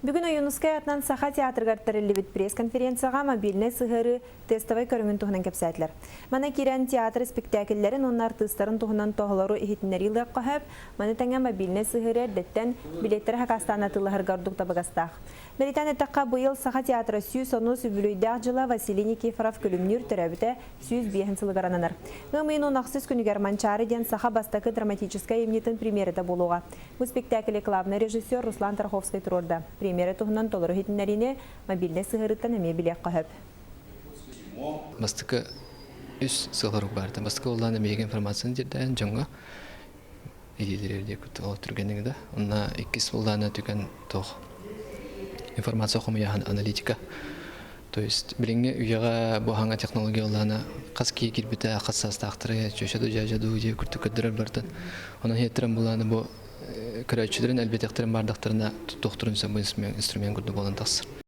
Бүгін Юнускай атынан Саха театргартары пресс-конференцияға мобильный сығыры тестовай көріңін тұғынан кепсәділер. Мана керен театр спектакльлерін онар тыстарын тұғынан тоғылару ehitнерилі қағып, маны тәңе мобильный сығыры дәттен билеттері хақастан атылығыр ғардуқта бағастақ. Британ әттіққа бұйыл Саха театры сүйіз оны сүбілуйдақ жылы Василий Никифоров күлімнер түрәбіті сүйіз бейхін сылығарананар. Ғымайын онақсыз күнігер манчары ден Саха бастақы драматическай емнетін премьерida болуға. Бұл спектаклі главный режиссер Руслан Тарховский тұрорда. Премьера туһунан толору хитиннәрине мобильный сыгырыттан әме билек қағып. Бастықы үс сылғырық барды. Бастықы олан әмейген информацияны дерден жаңға еделерде күтті олып түргеніңді. Онна еккес оланы түген тоқ информация оқымаяған аналитика. То есть біліңе үйеға бұханға технология оланы қас кей кербіті қассасты ақтыры, жөшаду жажаду де күрті көддірір бардын. Онан хеттерін бұланы бұл көрәтшілерін әлбет ектірін бардақтарына тұқтырынса бұл инструмент күрді болын тақсыр.